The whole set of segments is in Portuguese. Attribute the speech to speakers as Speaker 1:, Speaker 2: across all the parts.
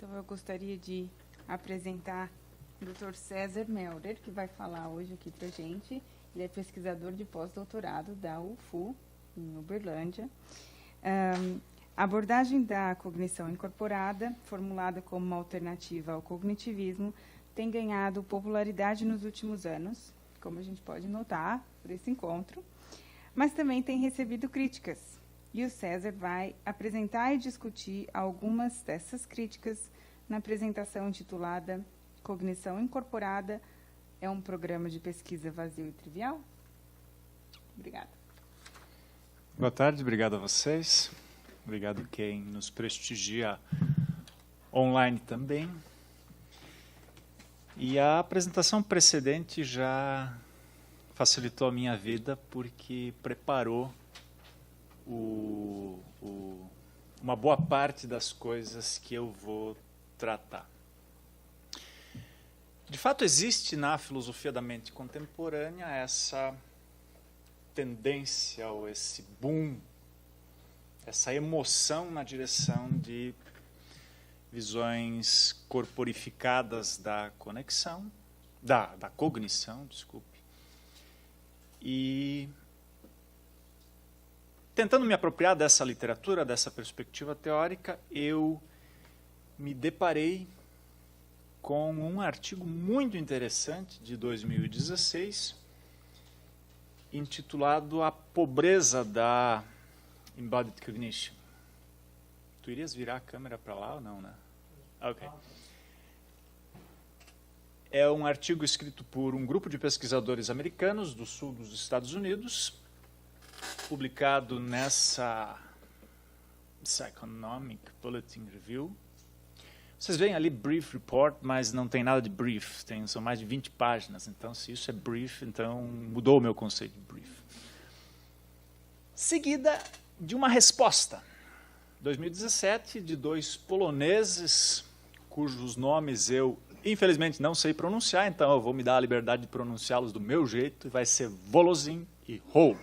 Speaker 1: Então, eu gostaria de apresentar o Dr. César Melder, que vai falar hoje aqui para a gente. Ele é pesquisador de pós-doutorado da UFU, em Uberlândia. A abordagem da cognição incorporada, formulada como uma alternativa ao cognitivismo, tem ganhado popularidade nos últimos anos, como a gente pode notar por esse encontro, mas também tem recebido críticas. E o César vai apresentar e discutir algumas dessas críticas na apresentação intitulada Cognição Incorporada é um programa de pesquisa vazio e trivial? Obrigada.
Speaker 2: Boa tarde, obrigado a vocês. Obrigado quem nos prestigia online também. E a apresentação precedente já facilitou a minha vida porque preparou uma boa parte das coisas que eu vou tratar. De fato, existe na filosofia da mente contemporânea essa tendência, ou esse boom, essa emoção na direção de visões corporificadas da conexão, da cognição, desculpe. E tentando me apropriar dessa literatura, dessa perspectiva teórica, eu me deparei com um artigo muito interessante de 2016, intitulado A Pobreza da Embodied Cognition. Tu irias virar a câmera para lá ou não, né? Ok. É um artigo escrito por um grupo de pesquisadores americanos do sul dos Estados Unidos, publicado nessa Economic Bulletin Review. Vocês veem ali brief report, mas não tem nada de brief, são mais de 20 páginas, então se isso é brief, então mudou o meu conceito de brief. Seguida de uma resposta, 2017, de dois poloneses, cujos nomes eu infelizmente não sei pronunciar, então eu vou me dar a liberdade de pronunciá-los do meu jeito, e vai ser Volozhin e Hall.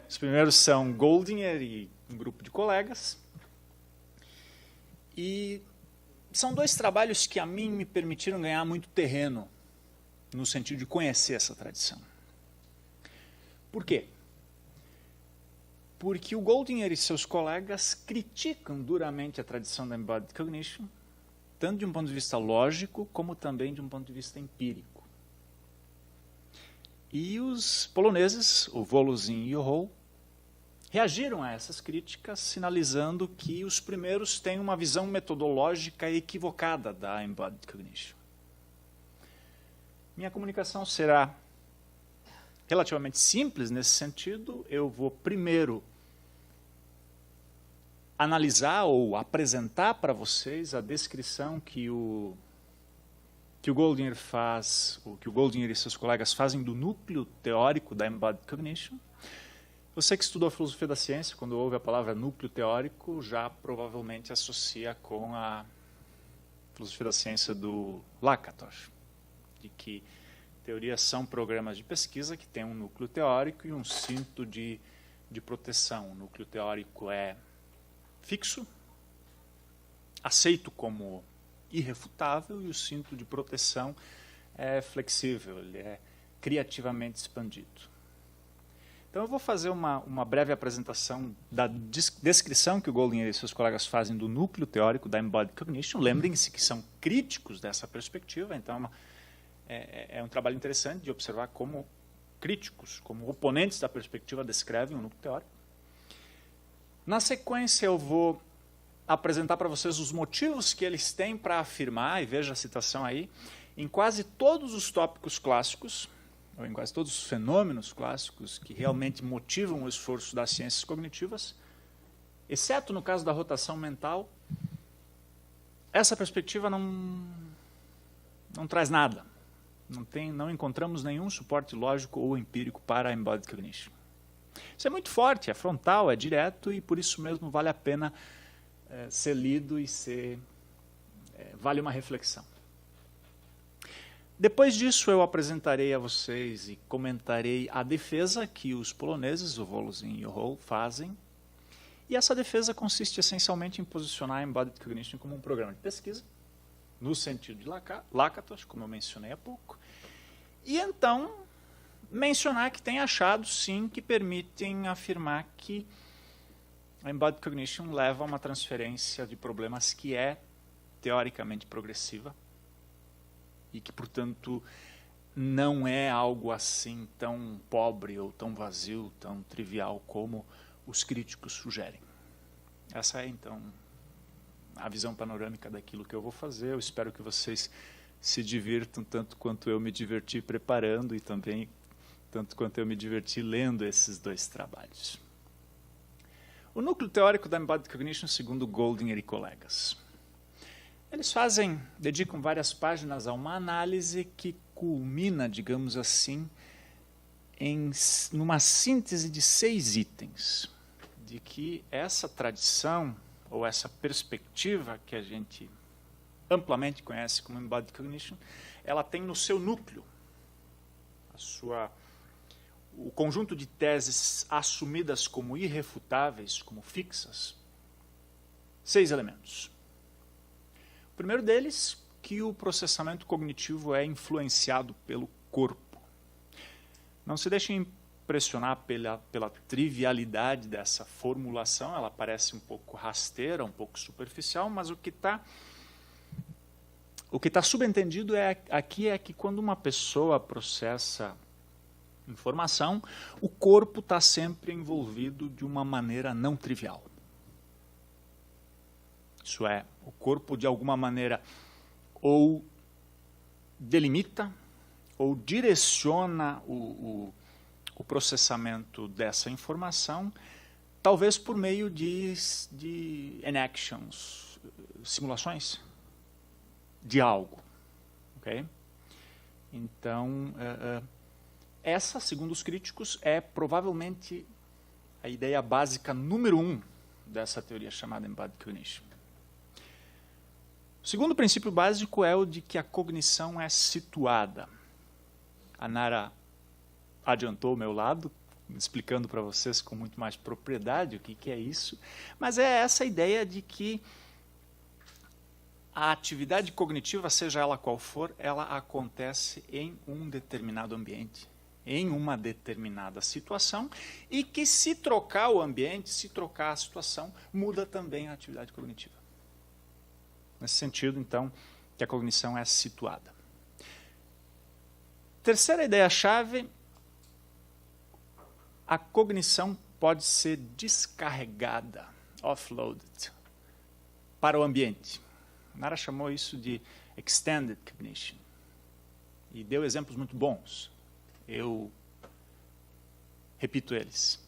Speaker 2: Os primeiros são Goldinger e um grupo de colegas. E são dois trabalhos que a mim me permitiram ganhar muito terreno, no sentido de conhecer essa tradição. Por quê? Porque o Goldinger e seus colegas criticam duramente a tradição da Embodied Cognition, tanto de um ponto de vista lógico, como também de um ponto de vista empírico. E os poloneses, o Volozhin e o Hall, reagiram a essas críticas, sinalizando que os primeiros têm uma visão metodológica equivocada da Embodied Cognition. Minha comunicação será relativamente simples nesse sentido. Eu vou primeiro analisar ou apresentar para vocês a descrição que o Goldinger faz, ou que o Goldinger e seus colegas fazem do núcleo teórico da Embodied Cognition. Você que estudou a filosofia da ciência, quando ouve a palavra núcleo teórico, já provavelmente associa com a filosofia da ciência do Lakatos, de que teorias são programas de pesquisa que têm um núcleo teórico e um cinto de proteção. O núcleo teórico é fixo, aceito como irrefutável, e o cinto de proteção é flexível, ele é criativamente expandido. Então eu vou fazer uma breve apresentação da descrição que o Goldinger e seus colegas fazem do núcleo teórico da Embodied Cognition. Lembrem-se que são críticos dessa perspectiva, então é um trabalho interessante de observar como críticos, como oponentes da perspectiva descrevem o núcleo teórico. Na sequência eu vou apresentar para vocês os motivos que eles têm para afirmar, e veja a citação aí, em quase todos os tópicos clássicos, ou em quase todos os fenômenos clássicos que realmente motivam o esforço das ciências cognitivas, exceto no caso da rotação mental, essa perspectiva não traz nada. Não encontramos nenhum suporte lógico ou empírico para a Embodied Cognition. Isso é muito forte, é frontal, é direto, e por isso mesmo vale a pena ser lido e vale uma reflexão. Depois disso, eu apresentarei a vocês e comentarei a defesa que os poloneses, o Volozhin e o Hall, fazem, E essa defesa consiste essencialmente em posicionar a Embodied Cognition como um programa de pesquisa, no sentido de Lakatos, como eu mencionei há pouco, e então mencionar que tem achados, sim, que permitem afirmar que a Embodied Cognition leva a uma transferência de problemas que é teoricamente progressiva e que, portanto, não é algo assim tão pobre ou tão vazio, tão trivial como os críticos sugerem. Essa é, então, a visão panorâmica daquilo que eu vou fazer. Eu espero que vocês se divirtam tanto quanto eu me diverti preparando e também tanto quanto eu me diverti lendo esses dois trabalhos. O núcleo teórico da Embodied Cognition, segundo Goldinger e colegas. Eles dedicam várias páginas a uma análise que culmina, digamos assim, numa síntese de 6 itens, de que essa tradição, ou essa perspectiva que a gente amplamente conhece como Embodied Cognition, ela tem no seu núcleo o conjunto de teses assumidas como irrefutáveis, como fixas, 6 elementos. O primeiro deles, que o processamento cognitivo é influenciado pelo corpo. Não se deixem impressionar pela trivialidade dessa formulação, ela parece um pouco rasteira, um pouco superficial, mas o que está subentendido aqui é que quando uma pessoa processa informação, o corpo está sempre envolvido de uma maneira não trivial. Isso é, o corpo de alguma maneira ou delimita ou direciona o processamento dessa informação, talvez por meio de enactions, simulações de algo. Okay? Então, essa, segundo os críticos, é provavelmente a ideia básica número 1 dessa teoria chamada Embodied Cognition. O segundo princípio básico é o de que a cognição é situada. A Nara adiantou o meu lado, explicando para vocês com muito mais propriedade o que é isso, mas é essa ideia de que a atividade cognitiva, seja ela qual for, ela acontece em um determinado ambiente, em uma determinada situação, e que se trocar o ambiente, se trocar a situação, muda também a atividade cognitiva. Nesse sentido, então, que a cognição é situada. Terceira ideia-chave, a cognição pode ser descarregada, offloaded, para o ambiente. Nara chamou isso de extended cognition e deu exemplos muito bons. Eu repito eles.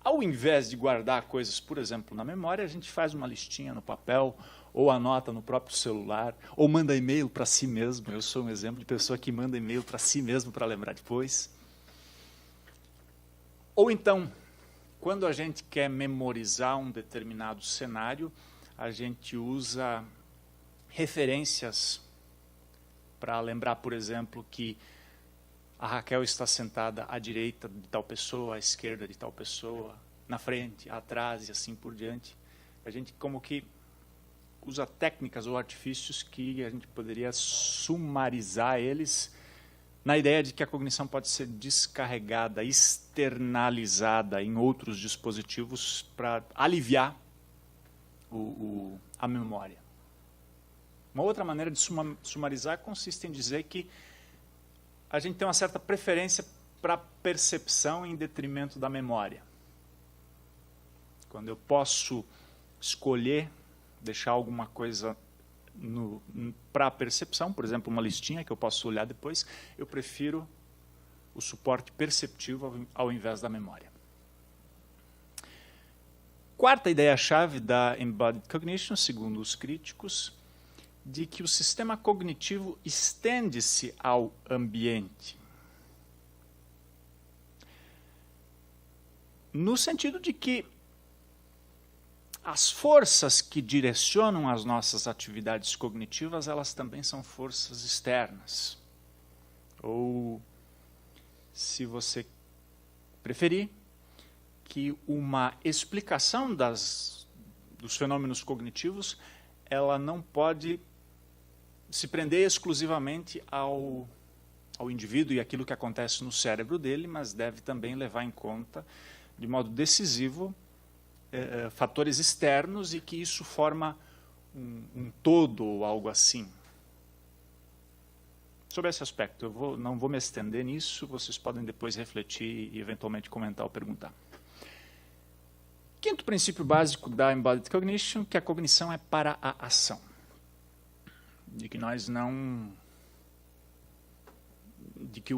Speaker 2: Ao invés de guardar coisas, por exemplo, na memória, a gente faz uma listinha no papel, ou anota no próprio celular, ou manda e-mail para si mesmo. Eu sou um exemplo de pessoa que manda e-mail para si mesmo para lembrar depois. Ou então, quando a gente quer memorizar um determinado cenário, a gente usa referências para lembrar, por exemplo, que a Raquel está sentada à direita de tal pessoa, à esquerda de tal pessoa, na frente, atrás e assim por diante. A gente como que usa técnicas ou artifícios que a gente poderia sumarizar eles na ideia de que a cognição pode ser descarregada, externalizada em outros dispositivos para aliviar a memória. Uma outra maneira de sumarizar consiste em dizer que a gente tem uma certa preferência para a percepção em detrimento da memória. Quando eu posso escolher deixar alguma coisa para a percepção, por exemplo, uma listinha que eu posso olhar depois, eu prefiro o suporte perceptivo ao invés da memória. Quarta ideia-chave da Embodied Cognition, segundo os críticos, de que o sistema cognitivo estende-se ao ambiente. No sentido de que as forças que direcionam as nossas atividades cognitivas, elas também são forças externas. Ou, se você preferir, que uma explicação dos fenômenos cognitivos ela não pode se prender exclusivamente ao indivíduo e aquilo que acontece no cérebro dele, mas deve também levar em conta, de modo decisivo, fatores externos e que isso forma um todo ou algo assim. Sobre esse aspecto, eu não vou me estender nisso, vocês podem depois refletir e eventualmente comentar ou perguntar. Quinto princípio básico da Embodied Cognition, que a cognição é para a ação. De que nós não... De que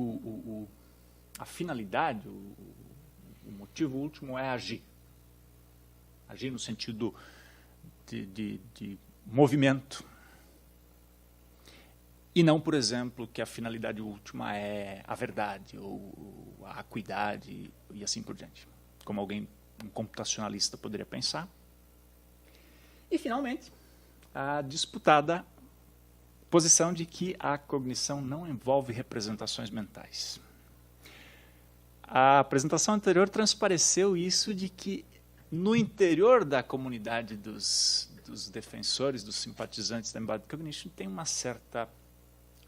Speaker 2: a finalidade, o motivo último é agir. Agir no sentido de movimento. E não, por exemplo, que a finalidade última é a verdade, ou a acuidade, e assim por diante. Como um computacionalista poderia pensar. E, finalmente, a disputada posição de que a cognição não envolve representações mentais. A apresentação anterior transpareceu isso de que, no interior da comunidade dos defensores, dos simpatizantes da Embodied Cognition, tem uma certa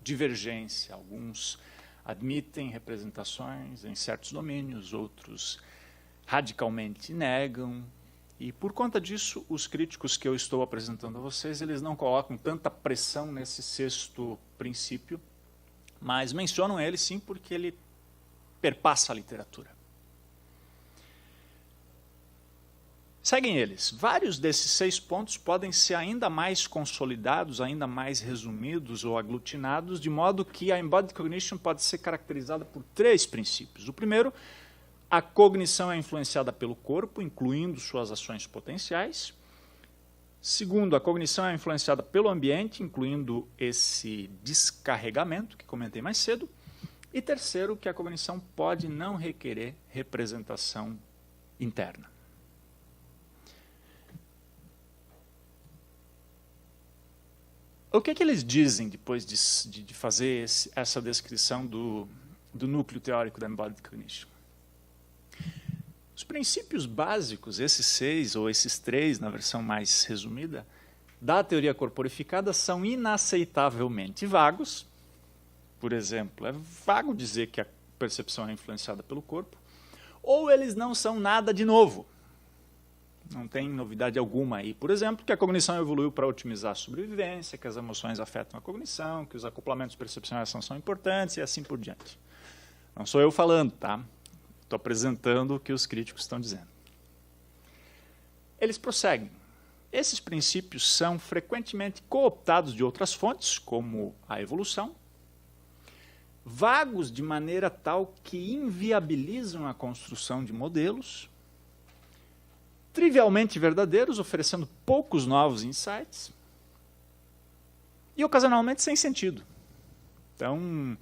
Speaker 2: divergência. Alguns admitem representações em certos domínios, outros radicalmente negam. E, por conta disso, os críticos que eu estou apresentando a vocês, eles não colocam tanta pressão nesse sexto princípio, mas mencionam ele, sim, porque ele perpassa a literatura. Seguem eles. Vários desses 6 pontos podem ser ainda mais consolidados, ainda mais resumidos ou aglutinados, de modo que a Embodied Cognition pode ser caracterizada por 3 princípios. O primeiro, a cognição é influenciada pelo corpo, incluindo suas ações potenciais. Segundo, a cognição é influenciada pelo ambiente, incluindo esse descarregamento que comentei mais cedo. E terceiro, que a cognição pode não requerer representação interna. O que eles dizem depois de fazer essa descrição do núcleo teórico da Embodied Cognition? Os princípios básicos, esses 6 ou esses 3, na versão mais resumida, da teoria corporificada são inaceitavelmente vagos. Por exemplo, é vago dizer que a percepção é influenciada pelo corpo, ou eles não são nada de novo. Não tem novidade alguma aí. Por exemplo, que a cognição evoluiu para otimizar a sobrevivência, que as emoções afetam a cognição, que os acoplamentos de percepção e ação são importantes e assim por diante. Não sou eu falando, tá? Estou apresentando o que os críticos estão dizendo. Eles prosseguem. Esses princípios são frequentemente cooptados de outras fontes, como a evolução, vagos de maneira tal que inviabilizam a construção de modelos, trivialmente verdadeiros, oferecendo poucos novos insights, e ocasionalmente sem sentido. Então,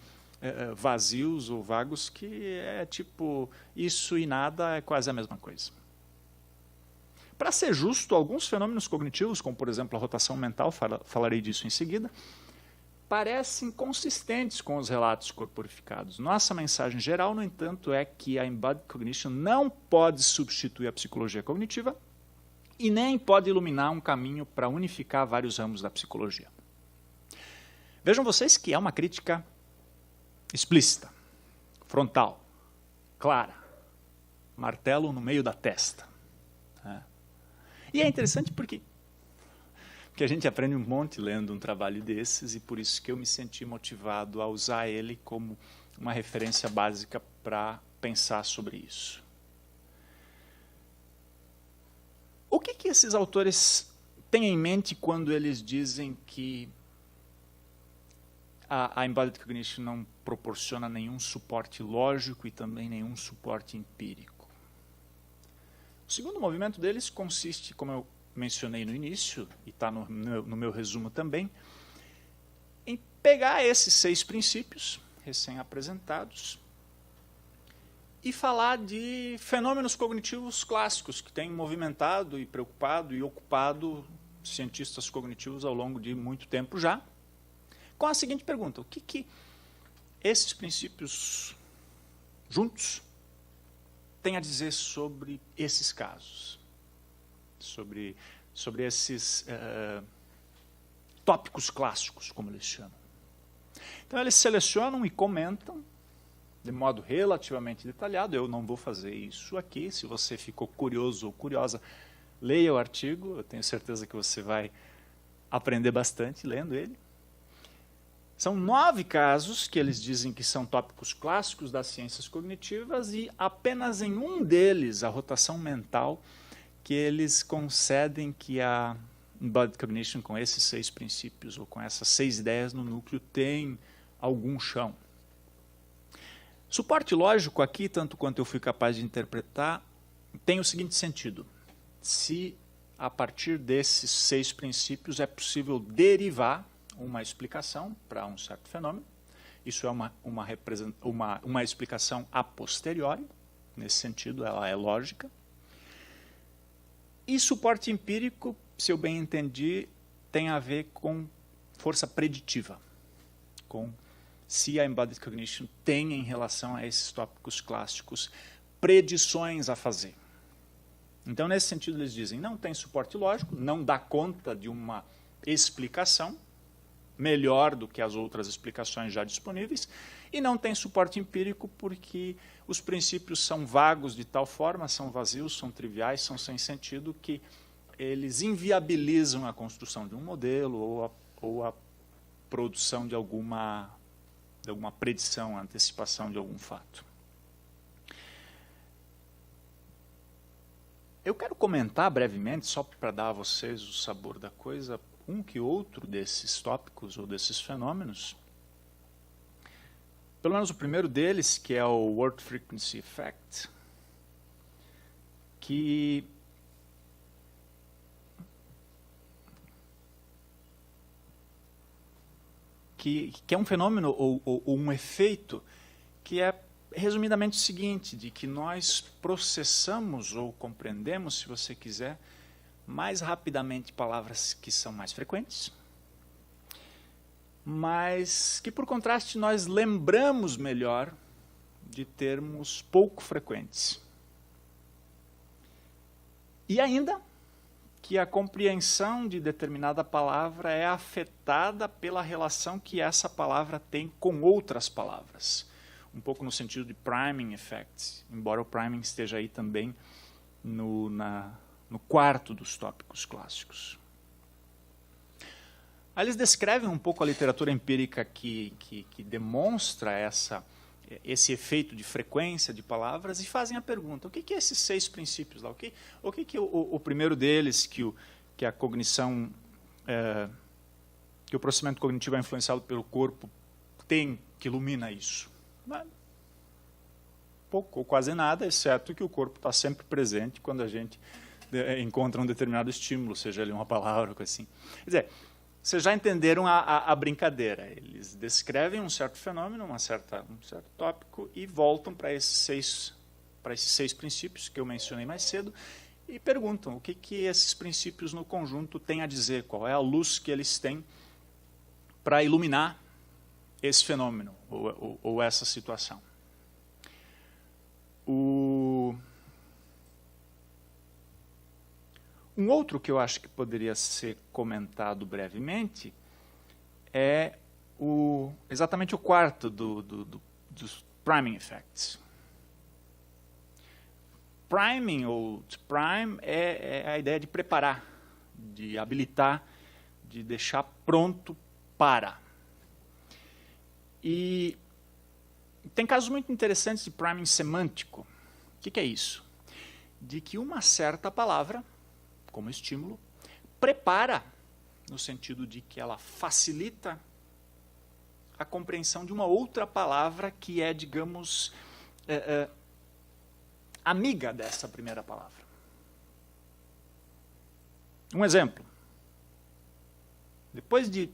Speaker 2: vazios ou vagos que é tipo isso e nada é quase a mesma coisa. Para ser justo, alguns fenômenos cognitivos, como por exemplo a rotação mental, falarei disso em seguida, parecem consistentes com os relatos corporificados. Nossa mensagem geral, no entanto, é que a Embodied Cognition não pode substituir a psicologia cognitiva e nem pode iluminar um caminho para unificar vários ramos da psicologia. Vejam vocês que é uma crítica explícita, frontal, clara, martelo no meio da testa. E é interessante porque a gente aprende um monte lendo um trabalho desses e por isso que eu me senti motivado a usar ele como uma referência básica para pensar sobre isso. O que esses autores têm em mente quando eles dizem que a Embodied Cognition não proporciona nenhum suporte lógico e também nenhum suporte empírico? O segundo movimento deles consiste, como eu mencionei no início, e está no meu resumo também, em pegar esses 6 princípios recém-apresentados e falar de fenômenos cognitivos clássicos que têm movimentado e preocupado e ocupado cientistas cognitivos ao longo de muito tempo já, com a seguinte pergunta: o que esses princípios juntos tem a dizer sobre esses casos, sobre esses tópicos clássicos, como eles chamam. Então, eles selecionam e comentam de modo relativamente detalhado. Eu não vou fazer isso aqui. Se você ficou curioso ou curiosa, leia o artigo. Eu tenho certeza que você vai aprender bastante lendo ele. São 9 casos que eles dizem que são tópicos clássicos das ciências cognitivas e apenas em um deles, a rotação mental, que eles concedem que a Embodied Cognition, com esses 6 princípios ou com essas 6 ideias no núcleo, tem algum chão. Suporte lógico aqui, tanto quanto eu fui capaz de interpretar, tem o seguinte sentido. Se a partir desses 6 princípios é possível derivar uma explicação para um certo fenômeno, isso é uma explicação a posteriori, nesse sentido ela é lógica. E suporte empírico, se eu bem entendi, tem a ver com força preditiva, com se a Embodied Cognition tem, em relação a esses tópicos clássicos, predições a fazer. Então, nesse sentido, eles dizem, não tem suporte lógico, não dá conta de uma explicação melhor do que as outras explicações já disponíveis, e não tem suporte empírico porque os princípios são vagos de tal forma, são vazios, são triviais, são sem sentido, que eles inviabilizam a construção de um modelo ou a produção de alguma predição, antecipação de algum fato. Eu quero comentar brevemente, só para dar a vocês o sabor da coisa, um que outro desses tópicos ou desses fenômenos. Pelo menos o primeiro deles, que é o Word Frequency Effect, que é um fenômeno ou um efeito que é resumidamente o seguinte, de que nós processamos ou compreendemos, se você quiser, mais rapidamente palavras que são mais frequentes, mas que, por contraste, nós lembramos melhor de termos pouco frequentes. E ainda que a compreensão de determinada palavra é afetada pela relação que essa palavra tem com outras palavras. Um pouco no sentido de priming effect, embora o priming esteja aí também no quarto dos tópicos clássicos. Aí eles descrevem um pouco a literatura empírica que demonstra esse efeito de frequência de palavras e fazem a pergunta, o que é esses 6 princípios lá? O que o primeiro deles, que a cognição, que o processamento cognitivo é influenciado pelo corpo, tem que ilumina isso? Pouco ou quase nada, exceto que o corpo está sempre presente quando a gente encontra um determinado estímulo, seja ele uma palavra ou assim. Quer dizer, vocês já entenderam a brincadeira. Eles descrevem um certo fenômeno, um certo tópico, e voltam para esses 6 princípios que eu mencionei mais cedo, e perguntam o que esses princípios no conjunto têm a dizer, qual é a luz que eles têm para iluminar esse fenômeno ou essa situação. Um outro que eu acho que poderia ser comentado brevemente é exatamente o quarto dos priming effects. Priming, ou to prime, é a ideia de preparar, de habilitar, de deixar pronto para. E tem casos muito interessantes de priming semântico. O que é isso? De que uma certa palavra, como estímulo, prepara, no sentido de que ela facilita a compreensão de uma outra palavra que é, digamos, amiga dessa primeira palavra. Um exemplo. Depois de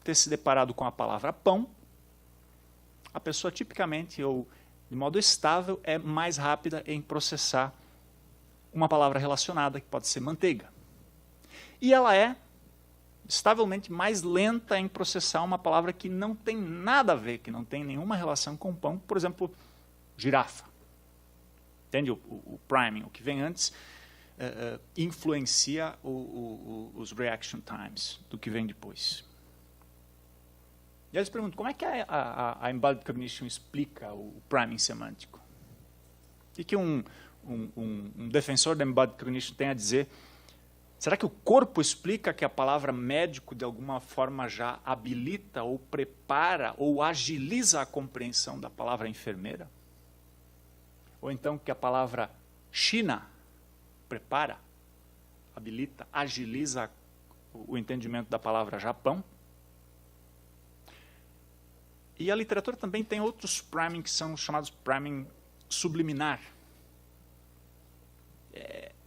Speaker 2: ter se deparado com a palavra pão, a pessoa tipicamente, ou de modo estável, é mais rápida em processar uma palavra relacionada, que pode ser manteiga. E ela é estavelmente mais lenta em processar uma palavra que não tem nada a ver, que não tem nenhuma relação com pão, por exemplo, girafa. Entende? O priming, o que vem antes, influencia os reaction times do que vem depois. E aí eles perguntam, como é que a Embodied Cognition explica o priming semântico? O que um defensor da Embodied Cognition tem a dizer? Será que o corpo explica que a palavra médico, de alguma forma, já habilita ou prepara ou agiliza a compreensão da palavra enfermeira? Ou então que a palavra China prepara, habilita, agiliza o entendimento da palavra Japão? E a literatura também tem outros priming que são chamados priming subliminar.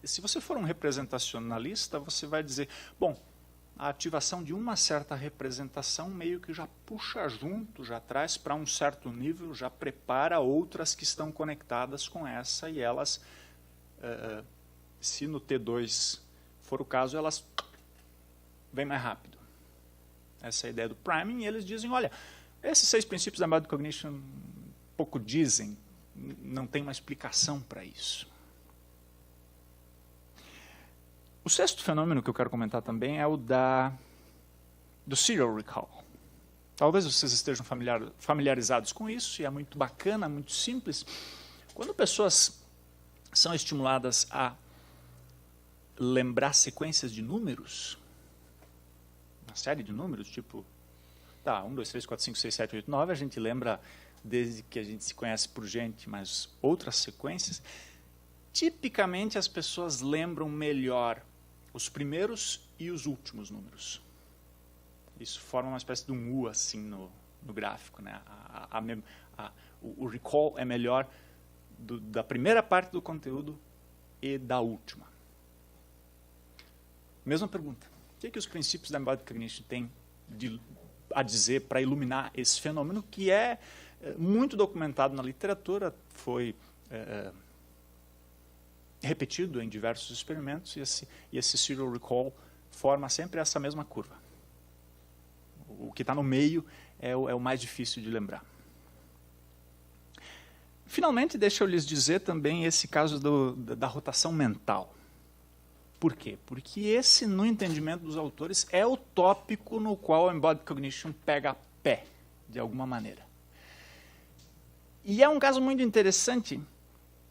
Speaker 2: Se você for um representacionalista, você vai dizer, bom, a ativação de uma certa representação meio que já puxa junto, já traz para um certo nível, já prepara outras que estão conectadas com essa, e elas, se no T2 for o caso, elas vêm mais rápido. Essa é a ideia do priming, e eles dizem, olha, esses 6 princípios da Embodied Cognition pouco dizem, não tem uma explicação para isso. O 6º fenômeno que eu quero comentar também é o do serial recall. Talvez vocês estejam familiarizados com isso, e é muito bacana, muito simples. Quando pessoas são estimuladas a lembrar sequências de números, uma série de números, tipo, 1, 2, 3, 4, 5, 6, 7, 8, 9, a gente lembra desde que a gente se conhece por gente, mas outras sequências, tipicamente as pessoas lembram melhor os primeiros e os últimos números. Isso forma uma espécie de um U assim no gráfico, né? O recall é melhor da primeira parte do conteúdo e da última. Mesma pergunta. O que os princípios da Embodied Cognition têm a dizer para iluminar esse fenômeno que é muito documentado na literatura, foi repetido em diversos experimentos, e esse serial recall forma sempre essa mesma curva. O que está no meio é o mais difícil de lembrar. Finalmente, deixa eu lhes dizer também esse caso da rotação mental. Por quê? Porque esse, no entendimento dos autores, é o tópico no qual a Embodied Cognition pega pé, de alguma maneira. E é um caso muito interessante,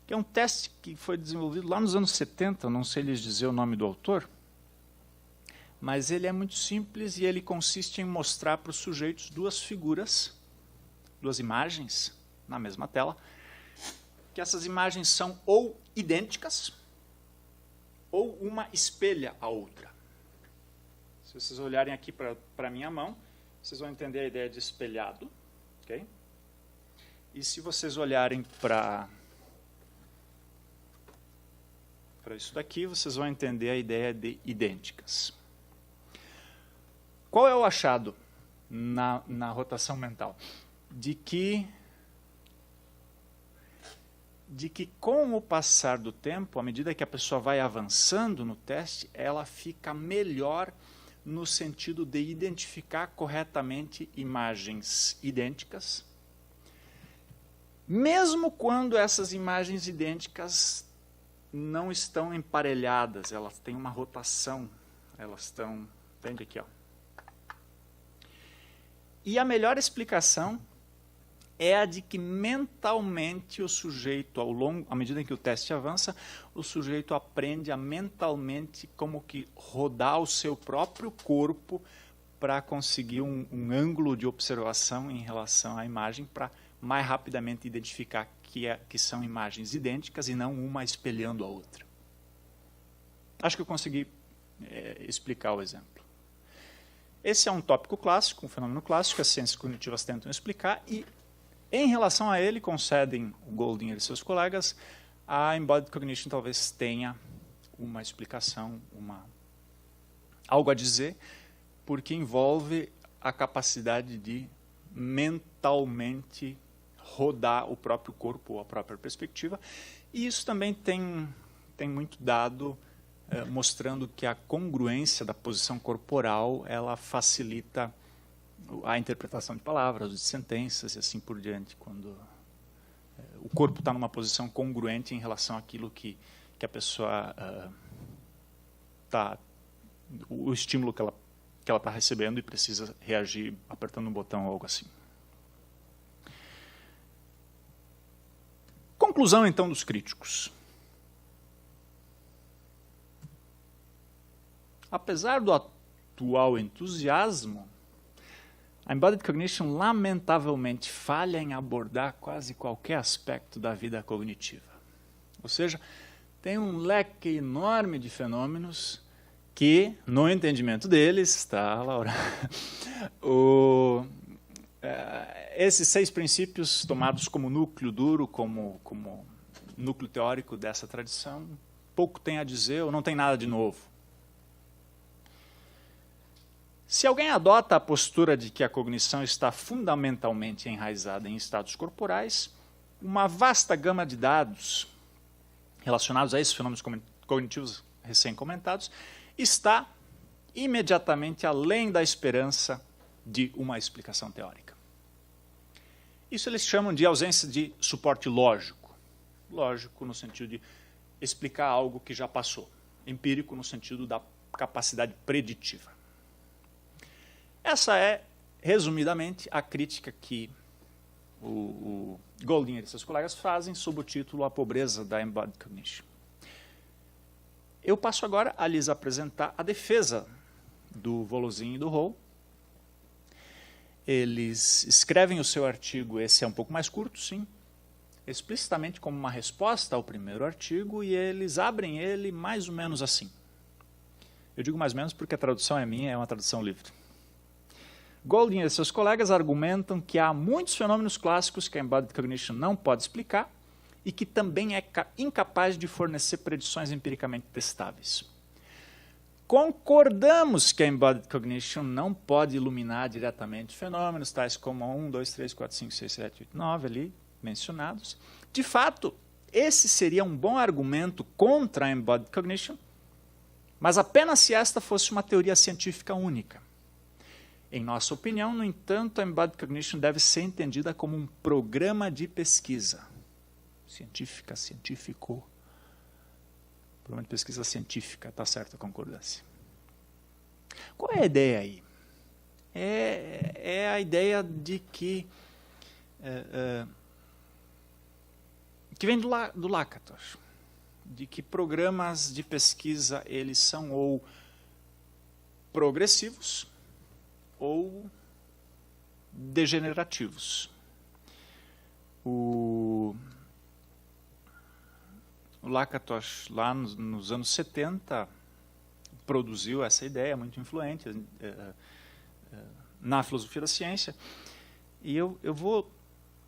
Speaker 2: que é um teste que foi desenvolvido lá nos anos 70, não sei lhes dizer o nome do autor, mas ele é muito simples e ele consiste em mostrar para os sujeitos 2 figuras, 2 imagens na mesma tela, que essas imagens são ou idênticas, ou uma espelha a outra. Se vocês olharem aqui para a minha mão, vocês vão entender a ideia de espelhado. Okay? E se vocês olharem para isso daqui, vocês vão entender a ideia de idênticas. Qual é o achado na rotação mental? De que com o passar do tempo, à medida que a pessoa vai avançando no teste, ela fica melhor no sentido de identificar corretamente imagens idênticas, mesmo quando essas imagens idênticas não estão emparelhadas, elas têm uma rotação, elas estão, entende aqui, ó. E a melhor explicação é a de que mentalmente o sujeito, à medida que o teste avança, o sujeito aprende a mentalmente como que rodar o seu próprio corpo para conseguir um ângulo de observação em relação à imagem, para mais rapidamente identificar que são imagens idênticas e não uma espelhando a outra. Acho que eu consegui explicar o exemplo. Esse é um tópico clássico, um fenômeno clássico, as ciências cognitivas tentam explicar, e em relação a ele, concedem o Goldinger e seus colegas, a Embodied Cognition talvez tenha uma explicação, algo a dizer, porque envolve a capacidade de mentalmente rodar o próprio corpo ou a própria perspectiva, e isso também tem muito dado mostrando que a congruência da posição corporal ela facilita a interpretação de palavras, de sentenças e assim por diante, quando o corpo está numa posição congruente em relação àquilo que a pessoa o estímulo que ela está recebendo e precisa reagir apertando um botão ou algo assim. Conclusão, então, dos críticos. Apesar do atual entusiasmo, a Embodied Cognition lamentavelmente falha em abordar quase qualquer aspecto da vida cognitiva. Ou seja, tem um leque enorme de fenômenos que, no entendimento deles, está, Laura, esses 6 princípios tomados como núcleo duro, como núcleo teórico dessa tradição, pouco tem a dizer ou não tem nada de novo. Se alguém adota a postura de que a cognição está fundamentalmente enraizada em estados corporais, uma vasta gama de dados relacionados a esses fenômenos cognitivos recém-comentados está imediatamente além da esperança de uma explicação teórica. Isso eles chamam de ausência de suporte lógico. Lógico no sentido de explicar algo que já passou. Empírico no sentido da capacidade preditiva. Essa é, resumidamente, a crítica que o Golding e seus colegas fazem sob o título A Pobreza da Embodied Cognition. Eu passo agora a lhes apresentar a defesa do Volozhin e do Rowe. Eles escrevem o seu artigo, esse é um pouco mais curto, sim, explicitamente como uma resposta ao primeiro artigo, e eles abrem ele mais ou menos assim. Eu digo mais ou menos porque a tradução é minha, é uma tradução livre. Golding e seus colegas argumentam que há muitos fenômenos clássicos que a Embodied Cognition não pode explicar e que também é incapaz de fornecer predições empiricamente testáveis. Concordamos que a Embodied Cognition não pode iluminar diretamente fenômenos tais como 1, 2, 3, 4, 5, 6, 7, 8, 9 ali mencionados. De fato, esse seria um bom argumento contra a Embodied Cognition, mas apenas se esta fosse uma teoria científica única. Em nossa opinião, no entanto, a Embodied Cognition deve ser entendida como um programa de pesquisa. Científico. Programa de pesquisa científica, está certo a concordância. Qual é a ideia aí? É a ideia de que vem do Lakatos, de que programas de pesquisa eles são ou progressivos ou degenerativos. O Lakatos, lá nos anos 70, produziu essa ideia muito influente na filosofia da ciência. E eu vou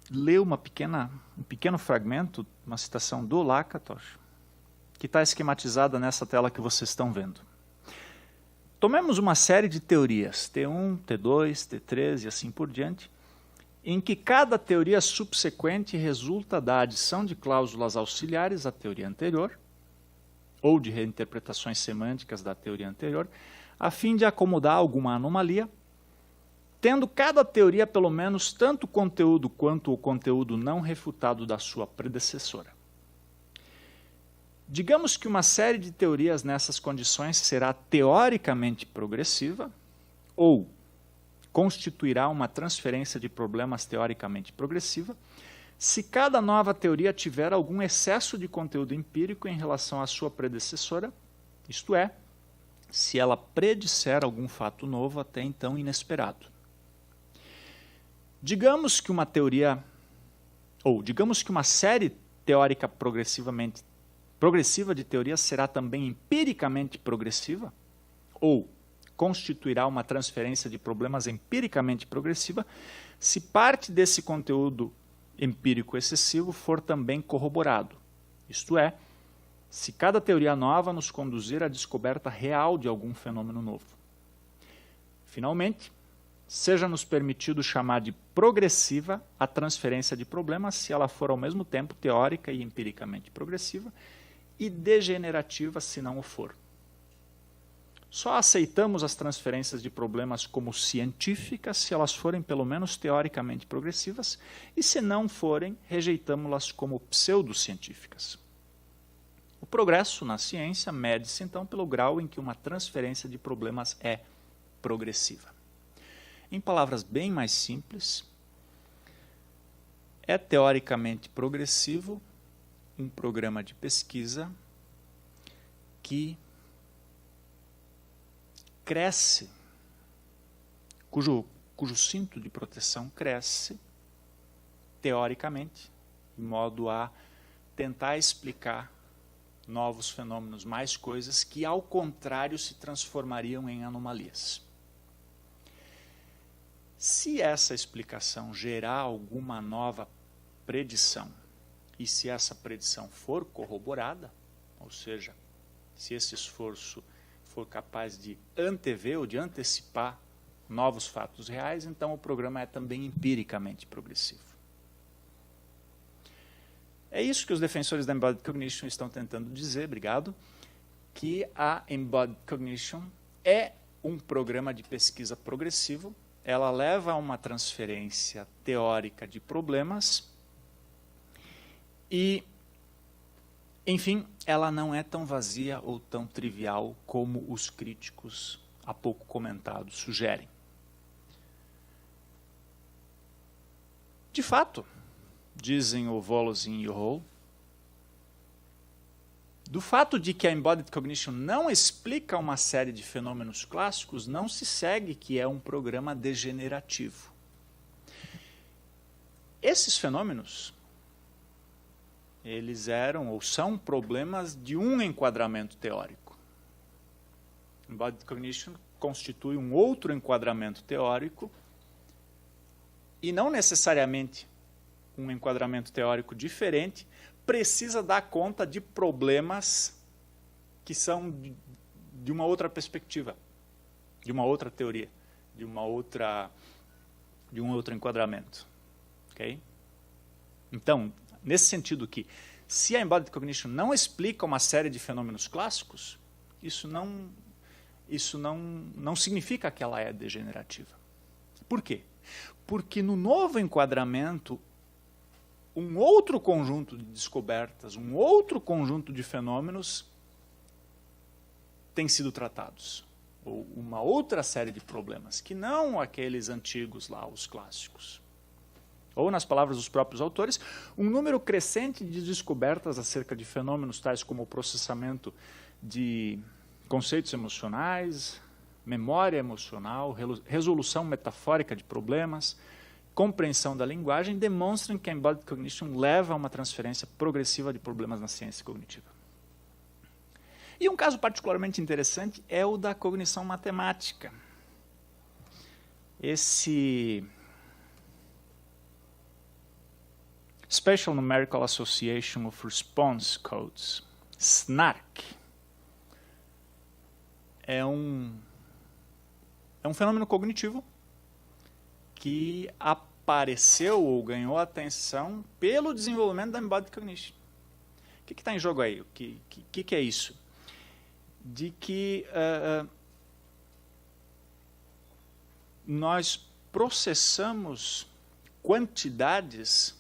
Speaker 2: ler um pequeno fragmento, uma citação do Lakatos, que está esquematizada nessa tela que vocês estão vendo. Tomemos uma série de teorias, T1, T2, T3 e assim por diante, em que cada teoria subsequente resulta da adição de cláusulas auxiliares à teoria anterior, ou de reinterpretações semânticas da teoria anterior, a fim de acomodar alguma anomalia, tendo cada teoria pelo menos tanto conteúdo quanto o conteúdo não refutado da sua predecessora. Digamos que uma série de teorias nessas condições será teoricamente progressiva ou constituirá uma transferência de problemas teoricamente progressiva se cada nova teoria tiver algum excesso de conteúdo empírico em relação à sua predecessora, isto é, se ela predisser algum fato novo até então inesperado. Digamos que uma série teórica progressiva de teorias será também empiricamente progressiva, ou constituirá uma transferência de problemas empiricamente progressiva, se parte desse conteúdo empírico excessivo for também corroborado, isto é, se cada teoria nova nos conduzir à descoberta real de algum fenômeno novo. Finalmente, seja-nos permitido chamar de progressiva a transferência de problemas se ela for ao mesmo tempo teórica e empiricamente progressiva, e degenerativa se não o for. Só aceitamos as transferências de problemas como científicas se elas forem pelo menos teoricamente progressivas e se não forem, rejeitamos-las como pseudocientíficas. O progresso na ciência mede-se então pelo grau em que uma transferência de problemas é progressiva. Em palavras bem mais simples, é teoricamente progressivo um programa de pesquisa que cresce, cujo cinto de proteção cresce, teoricamente, de modo a tentar explicar novos fenômenos, mais coisas que, ao contrário, se transformariam em anomalias. Se essa explicação gerar alguma nova predição, e se essa predição for corroborada, ou seja, se esse esforço for capaz de antever ou de antecipar novos fatos reais, então o programa é também empiricamente progressivo. É isso que os defensores da Embodied Cognition estão tentando dizer, obrigado, que a Embodied Cognition é um programa de pesquisa progressivo, ela leva a uma transferência teórica de problemas e, enfim, ela não é tão vazia ou tão trivial como os críticos há pouco comentados sugerem. De fato, dizem o Volozhin e o Hall, do fato de que a Embodied Cognition não explica uma série de fenômenos clássicos, não se segue que é um programa degenerativo. Esses fenômenos, eles eram ou são problemas de um enquadramento teórico. Embodied Cognition constitui um outro enquadramento teórico e não necessariamente um enquadramento teórico diferente precisa dar conta de problemas que são de uma outra perspectiva, de uma outra teoria, de um outro enquadramento. Okay? Então, nesse sentido que, se a Embodied Cognition não explica uma série de fenômenos clássicos, isso não significa que ela é degenerativa. Por quê? Porque no novo enquadramento, um outro conjunto de descobertas, um outro conjunto de fenômenos tem sido tratados. Ou uma outra série de problemas, que não aqueles antigos lá, os clássicos. Ou, nas palavras dos próprios autores, um número crescente de descobertas acerca de fenômenos tais como o processamento de conceitos emocionais, memória emocional, resolução metafórica de problemas, compreensão da linguagem, demonstram que a Embodied Cognition leva a uma transferência progressiva de problemas na ciência cognitiva. E um caso particularmente interessante é o da cognição matemática. Esse Spatial Numerical Association of Response Codes, SNARC, é um fenômeno cognitivo que apareceu ou ganhou atenção pelo desenvolvimento da Embodied Cognition. O que está em jogo aí? O que é isso? De que nós processamos quantidades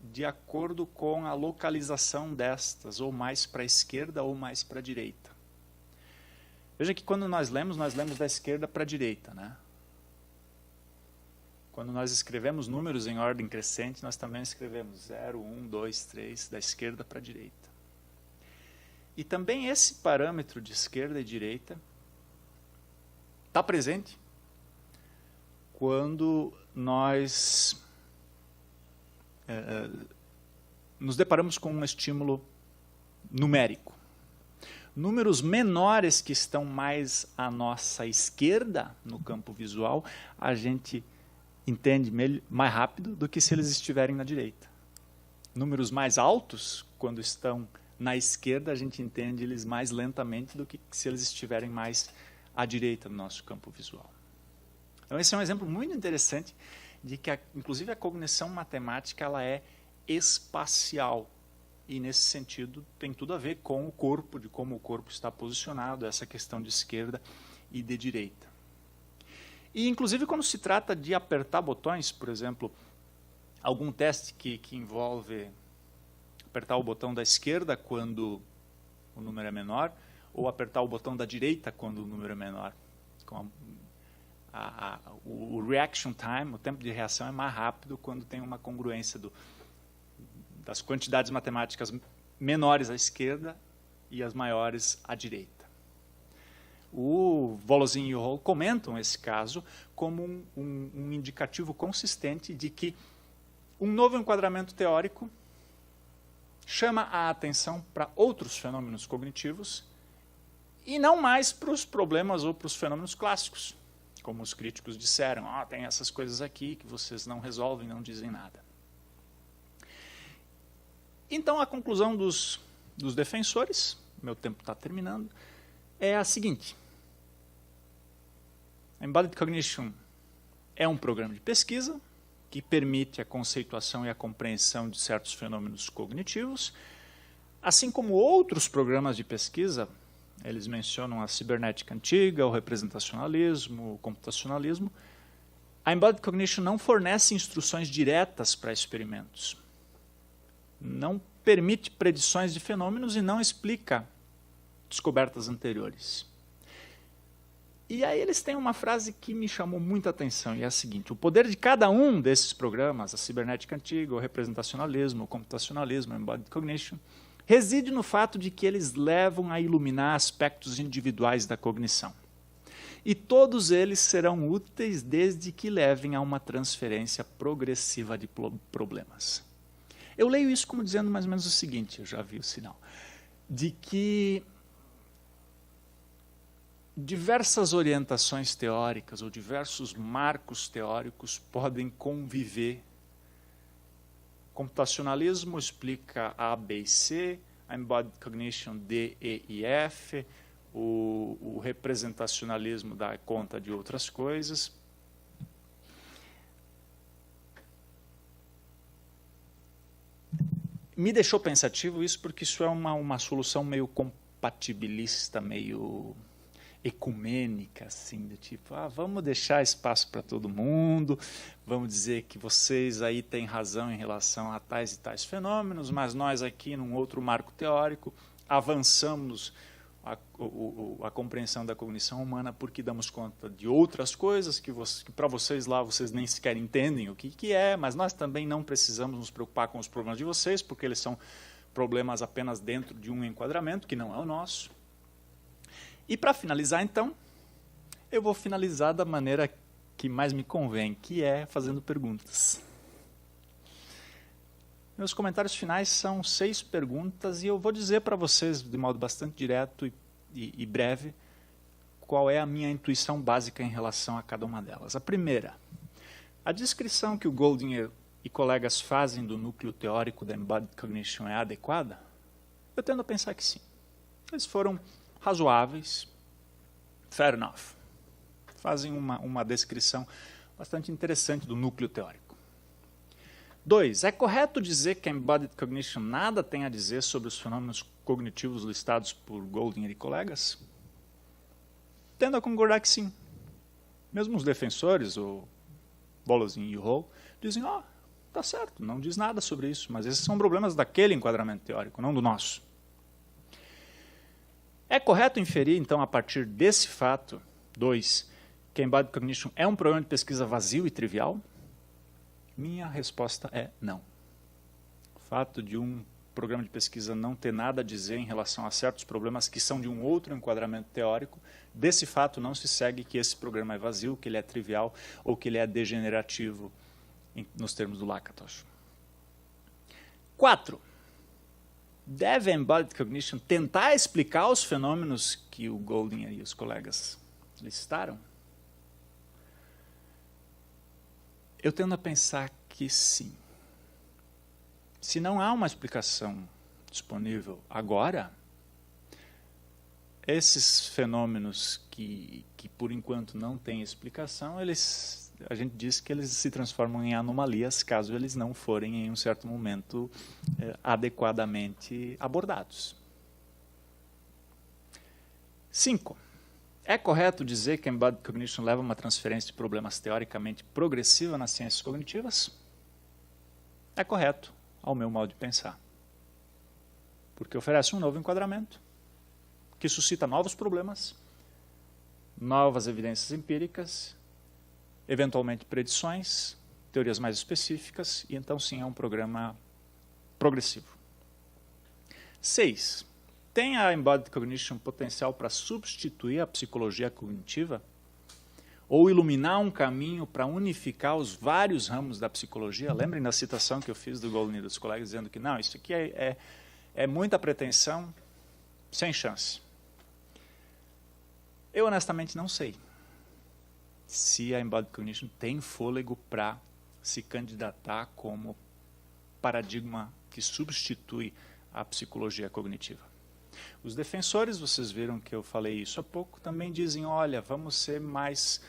Speaker 2: de acordo com a localização destas, ou mais para a esquerda ou mais para a direita. Veja que quando nós lemos da esquerda para a direita, né? Quando nós escrevemos números em ordem crescente, nós também escrevemos 0, 1, 2, 3, da esquerda para a direita. E também esse parâmetro de esquerda e direita está presente quando nós nos deparamos com um estímulo numérico. Números menores que estão mais à nossa esquerda no campo visual, a gente entende mais rápido do que se eles estiverem na direita. Números mais altos, quando estão na esquerda, a gente entende eles mais lentamente do que se eles estiverem mais à direita no nosso campo visual. Então esse é um exemplo muito interessante de que, inclusive, a cognição matemática ela é espacial. e, nesse sentido, tem tudo a ver com o corpo, de como o corpo está posicionado, essa questão de esquerda e de direita. E, inclusive, quando se trata de apertar botões, por exemplo, algum teste que envolve apertar o botão da esquerda quando o número é menor, ou apertar o botão da direita quando o número é menor. O reaction time, o tempo de reação, é mais rápido quando tem uma congruência das quantidades matemáticas menores à esquerda e as maiores à direita. O Volosin e o Hall comentam esse caso como um indicativo consistente de que um novo enquadramento teórico chama a atenção para outros fenômenos cognitivos e não mais para os problemas ou para os fenômenos clássicos, como os críticos disseram, tem essas coisas aqui que vocês não resolvem, não dizem nada. Então, a conclusão dos defensores, meu tempo está terminando, é a seguinte. A Embodied Cognition é um programa de pesquisa que permite a conceituação e a compreensão de certos fenômenos cognitivos, assim como outros programas de pesquisa. Eles mencionam a cibernética antiga, o representacionalismo, o computacionalismo. A Embodied Cognition não fornece instruções diretas para experimentos. Não permite predições de fenômenos e não explica descobertas anteriores. E aí eles têm uma frase que me chamou muita atenção, e é a seguinte: o poder de cada um desses programas, a cibernética antiga, o representacionalismo, o computacionalismo, a Embodied Cognition, reside no fato de que eles levam a iluminar aspectos individuais da cognição. E todos eles serão úteis desde que levem a uma transferência progressiva de problemas. Eu leio isso como dizendo mais ou menos o seguinte, eu já vi o sinal, de que diversas orientações teóricas ou diversos marcos teóricos podem conviver. Computacionalismo explica A, B e C, a Embodied Cognition D, E e F, o representacionalismo dá conta de outras coisas. Me deixou pensativo isso, porque isso é uma solução meio compatibilista, meio ecumênica, assim, do tipo, vamos deixar espaço para todo mundo, vamos dizer que vocês aí têm razão em relação a tais e tais fenômenos, mas nós aqui, num outro marco teórico, avançamos a compreensão da cognição humana porque damos conta de outras coisas que para vocês lá, vocês nem sequer entendem o que é, mas nós também não precisamos nos preocupar com os problemas de vocês, porque eles são problemas apenas dentro de um enquadramento, que não é o nosso. E para finalizar, então, eu vou finalizar da maneira que mais me convém, que é fazendo perguntas. Meus comentários finais são 6 perguntas e eu vou dizer para vocês, de modo bastante direto e breve, qual é a minha intuição básica em relação a cada uma delas. A primeira, a descrição que o Goldinger e colegas fazem do núcleo teórico da Embodied Cognition é adequada? Eu tendo a pensar que sim. Eles foram razoáveis, fair enough. Fazem uma descrição bastante interessante do núcleo teórico. 2. É correto dizer que a Embodied Cognition nada tem a dizer sobre os fenômenos cognitivos listados por Goldinger e colegas? Tendo a concordar que sim. Mesmo os defensores, o Volosin e o Hall, dizem, tá certo, não diz nada sobre isso, mas esses são problemas daquele enquadramento teórico, não do nosso. É correto inferir, então, a partir desse fato, 2, que a Embodied Cognition é um programa de pesquisa vazio e trivial? Minha resposta é não. O fato de um programa de pesquisa não ter nada a dizer em relação a certos problemas que são de um outro enquadramento teórico, desse fato não se segue que esse programa é vazio, que ele é trivial ou que ele é degenerativo, nos termos do Lakatos. 4. Deve a Embodied Cognition tentar explicar os fenômenos que o Goldinger e os colegas listaram? Eu tendo a pensar que sim. Se não há uma explicação disponível agora, esses fenômenos que por enquanto não têm explicação, a gente diz que eles se transformam em anomalias caso eles não forem, em um certo momento, adequadamente abordados. 5. É correto dizer que a Embodied Cognition leva a uma transferência de problemas teoricamente progressiva nas ciências cognitivas? É correto, ao meu modo de pensar. Porque oferece um novo enquadramento, que suscita novos problemas, novas evidências empíricas, eventualmente predições, teorias mais específicas, e então sim é um programa progressivo. 6. Tem a Embodied Cognition potencial para substituir a psicologia cognitiva? Ou iluminar um caminho para unificar os vários ramos da psicologia? Lembrem da citação que eu fiz do Golding e dos colegas dizendo que não, isso aqui é muita pretensão, sem chance. Eu honestamente não sei se a Embodied Cognition tem fôlego para se candidatar como paradigma que substitui a psicologia cognitiva. Os defensores, vocês viram que eu falei isso há pouco, também dizem, olha, vamos ser mais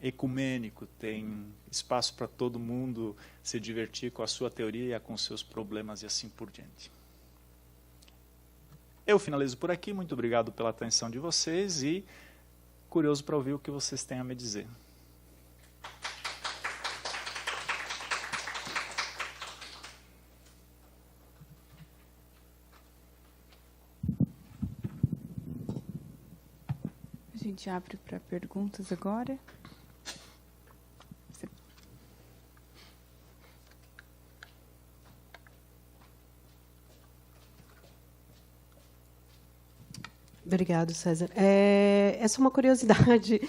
Speaker 2: ecumênico, tem espaço para todo mundo se divertir com a sua teoria, com seus problemas e assim por diante. Eu finalizo por aqui, muito obrigado pela atenção de vocês e curioso para ouvir o que vocês têm a me dizer.
Speaker 1: A gente abre para perguntas agora.
Speaker 3: Obrigado, César. Essa é uma curiosidade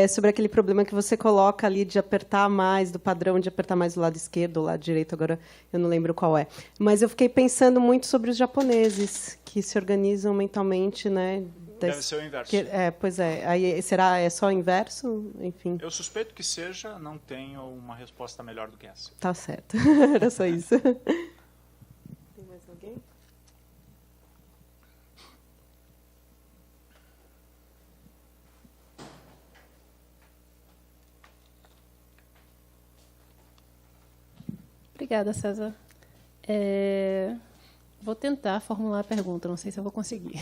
Speaker 3: sobre aquele problema que você coloca ali de apertar mais, do padrão de apertar mais do lado esquerdo ou lado direito, agora eu não lembro qual é. Mas eu fiquei pensando muito sobre os japoneses, que se organizam mentalmente, né?
Speaker 2: Deve ser o inverso.
Speaker 3: Pois é. Aí, é só o inverso? Enfim.
Speaker 2: Eu suspeito que seja, não tenho uma resposta melhor do que essa.
Speaker 3: Tá certo. Era só isso. Tem mais alguém?
Speaker 4: Obrigada, César. Vou tentar formular a pergunta, não sei se eu vou conseguir.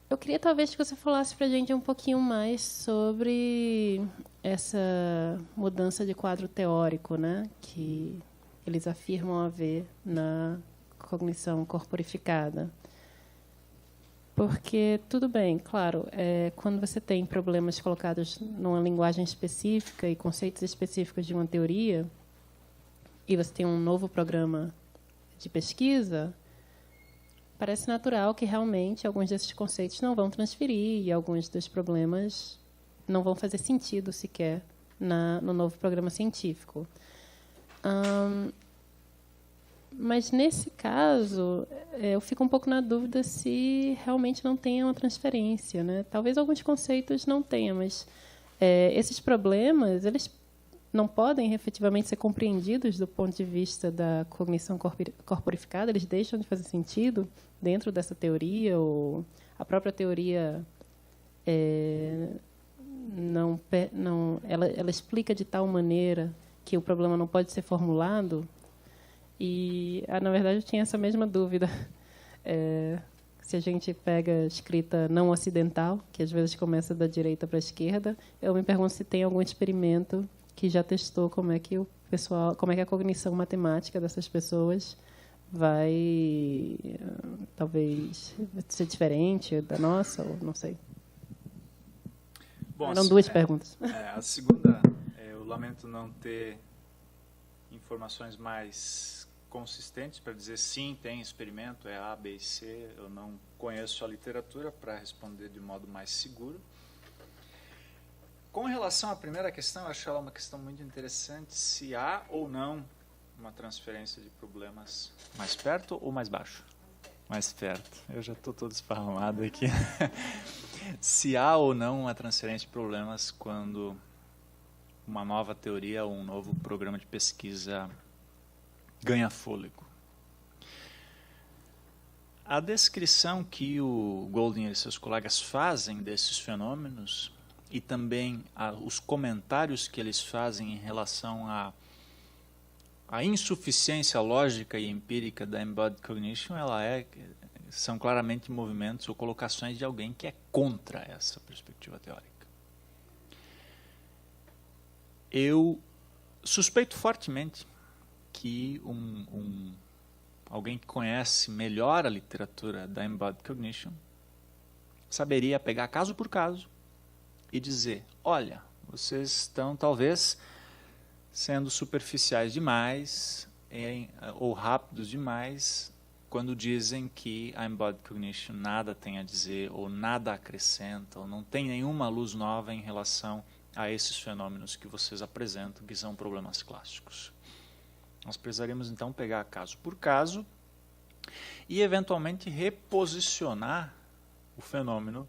Speaker 4: Eu queria talvez que você falasse para a gente um pouquinho mais sobre essa mudança de quadro teórico, né, que eles afirmam haver na cognição corporificada. Porque, tudo bem, claro, quando você tem problemas colocados numa linguagem específica e conceitos específicos de uma teoria, e você tem um novo programa de pesquisa, parece natural que realmente alguns desses conceitos não vão transferir e alguns dos problemas não vão fazer sentido sequer no novo programa científico. Mas, nesse caso, eu fico um pouco na dúvida se realmente não tem uma transferência, né? Talvez alguns conceitos não tenham, mas esses problemas eles não podem efetivamente ser compreendidos do ponto de vista da cognição corporificada, eles deixam de fazer sentido dentro dessa teoria, ou a própria teoria ela explica de tal maneira que o problema não pode ser formulado. E, na verdade, eu tinha essa mesma dúvida. Se a gente pega escrita não ocidental, que às vezes começa da direita para a esquerda, eu me pergunto se tem algum experimento que já testou como é que a cognição matemática dessas pessoas vai, talvez, ser diferente da nossa, ou não sei.
Speaker 2: Bom,
Speaker 4: eram duas perguntas.
Speaker 2: A segunda, eu lamento não ter informações mais consistentes para dizer sim, tem experimento, é A, B e C. Eu não conheço a literatura para responder de modo mais seguro. Com relação à primeira questão, eu acho ela uma questão muito interessante, se há ou não uma transferência de problemas mais perto ou mais baixo? Mais perto. Eu já estou todo esparramado aqui. Se há ou não uma transferência de problemas quando uma nova teoria ou um novo programa de pesquisa ganha fôlego. A descrição que o Golding e seus colegas fazem desses fenômenos e também os comentários que eles fazem em relação à insuficiência lógica e empírica da embodied cognition, são claramente movimentos ou colocações de alguém que é contra essa perspectiva teórica. Eu suspeito fortemente que alguém que conhece melhor a literatura da embodied cognition saberia pegar caso por caso e dizer, olha, vocês estão talvez sendo superficiais demais ou rápidos demais quando dizem que a embodied cognition nada tem a dizer ou nada acrescenta ou não tem nenhuma luz nova em relação a esses fenômenos que vocês apresentam, que são problemas clássicos. Nós precisaríamos então pegar caso por caso e eventualmente reposicionar o fenômeno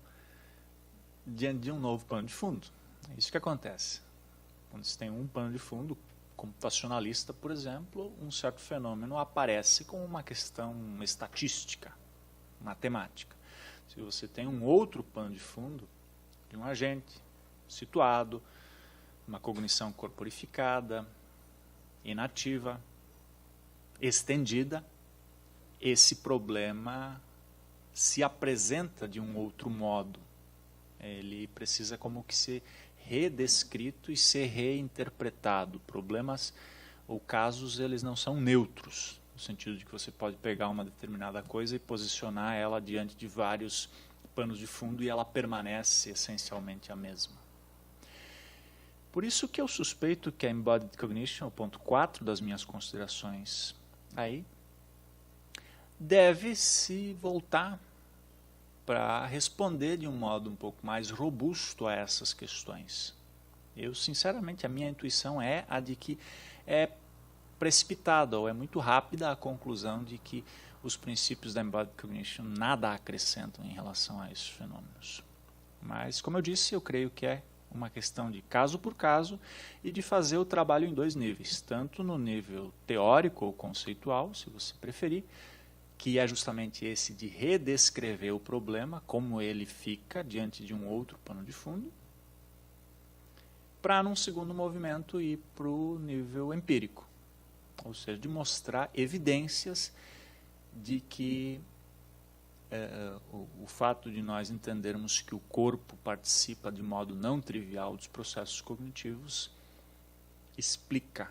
Speaker 2: diante de um novo pano de fundo. É isso que acontece. Quando você tem um pano de fundo computacionalista, por exemplo, um certo fenômeno aparece como uma questão estatística, matemática. Se você tem um outro pano de fundo de um agente situado, uma cognição corporificada, inativa, estendida, esse problema se apresenta de um outro modo. Ele precisa como que ser redescrito e ser reinterpretado. Problemas ou casos, eles não são neutros, no sentido de que você pode pegar uma determinada coisa e posicionar ela diante de vários panos de fundo e ela permanece essencialmente a mesma. Por isso que eu suspeito que a embodied cognition, o ponto 4 das minhas considerações aí, deve se voltar para responder de um modo um pouco mais robusto a essas questões. Eu, sinceramente, a minha intuição é a de que é precipitada ou é muito rápida a conclusão de que os princípios da embodied cognition nada acrescentam em relação a esses fenômenos. Mas, como eu disse, eu creio que é uma questão de caso por caso e de fazer o trabalho em dois níveis, tanto no nível teórico ou conceitual, se você preferir, que é justamente esse de redescrever o problema, como ele fica diante de um outro pano de fundo, para, num segundo movimento, ir para o nível empírico, ou seja, de mostrar evidências de que o fato de nós entendermos que o corpo participa de modo não trivial dos processos cognitivos explica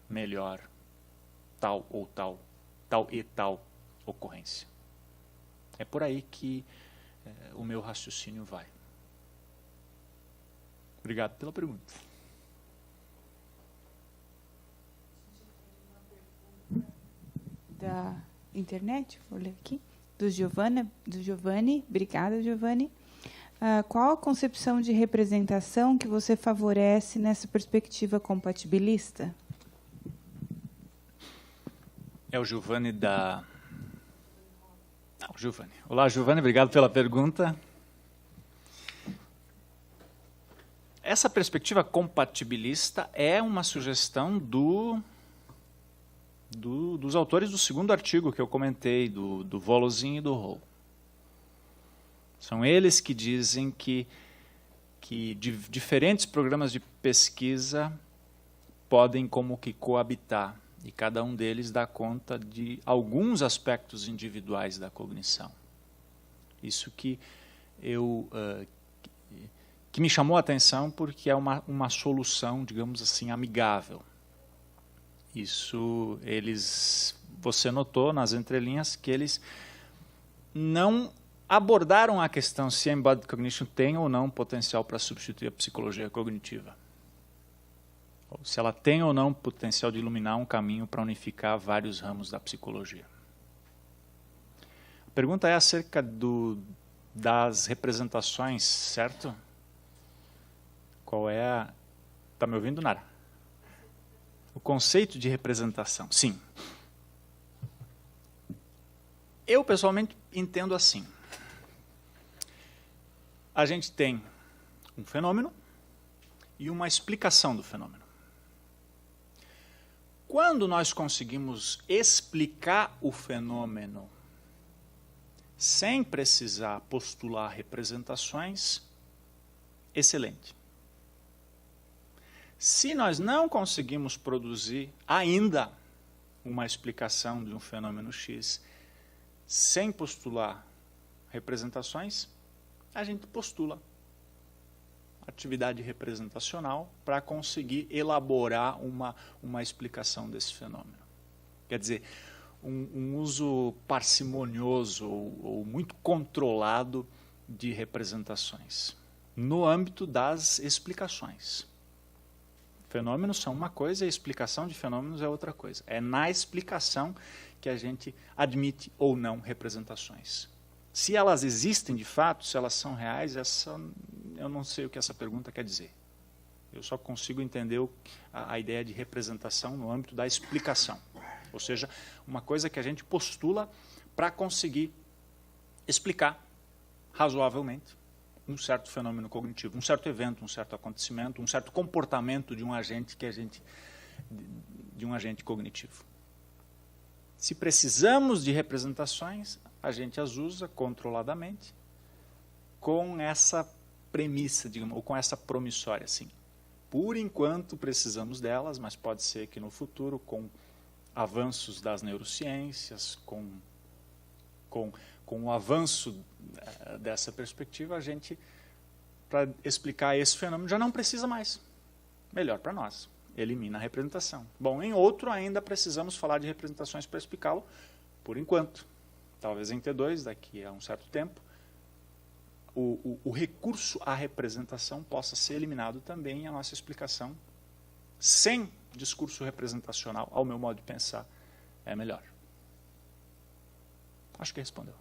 Speaker 2: melhor tal e tal ocorrência. É por aí que o meu raciocínio vai. Obrigado pela pergunta.
Speaker 1: Da internet, vou ler aqui, do Giovanni. Obrigada, Giovanni. Qual a concepção de representação que você favorece nessa perspectiva compatibilista?
Speaker 2: É o Giovanni da... Não, Giovanni. Olá, Giovanni, obrigado pela pergunta. Essa perspectiva compatibilista é uma sugestão dos autores do segundo artigo que eu comentei, do Volozhin e do Hall. São eles que dizem que diferentes programas de pesquisa podem como que coabitar, e cada um deles dá conta de alguns aspectos individuais da cognição. Isso que me chamou a atenção porque é uma solução, digamos assim, amigável. Isso você notou nas entrelinhas que eles não abordaram a questão se a embodied cognition tem ou não potencial para substituir a psicologia cognitiva. Ou se ela tem ou não potencial de iluminar um caminho para unificar vários ramos da psicologia. A pergunta é acerca das representações, certo? Qual é a... Está me ouvindo, Nara? O conceito de representação, sim. Eu, pessoalmente, entendo assim. A gente tem um fenômeno e uma explicação do fenômeno. Quando nós conseguimos explicar o fenômeno sem precisar postular representações, excelente. Se nós não conseguimos produzir ainda uma explicação de um fenômeno X sem postular representações, a gente postula atividade representacional para conseguir elaborar uma explicação desse fenômeno. Quer dizer, um uso parcimonioso ou muito controlado de representações no âmbito das explicações. Fenômenos são uma coisa e a explicação de fenômenos é outra coisa. É na explicação que a gente admite ou não representações. Se elas existem de fato, se elas são reais, eu não sei o que essa pergunta quer dizer. Eu só consigo entender a ideia de representação no âmbito da explicação. Ou seja, uma coisa que a gente postula para conseguir explicar razoavelmente um certo fenômeno cognitivo, um certo evento, um certo acontecimento, um certo comportamento de um agente cognitivo. Se precisamos de representações, a gente as usa controladamente com essa premissa, digamos, ou com essa promissória, assim. Por enquanto precisamos delas, mas pode ser que no futuro, com avanços das neurociências, com o avanço dessa perspectiva, a gente, para explicar esse fenômeno, já não precisa mais. Melhor para nós. Elimina a representação. Bom, em outro ainda precisamos falar de representações para explicá-lo, por enquanto. Talvez em T2, daqui a um certo tempo, o recurso à representação possa ser eliminado também e a nossa explicação, sem discurso representacional, ao meu modo de pensar, é melhor. Acho que respondeu.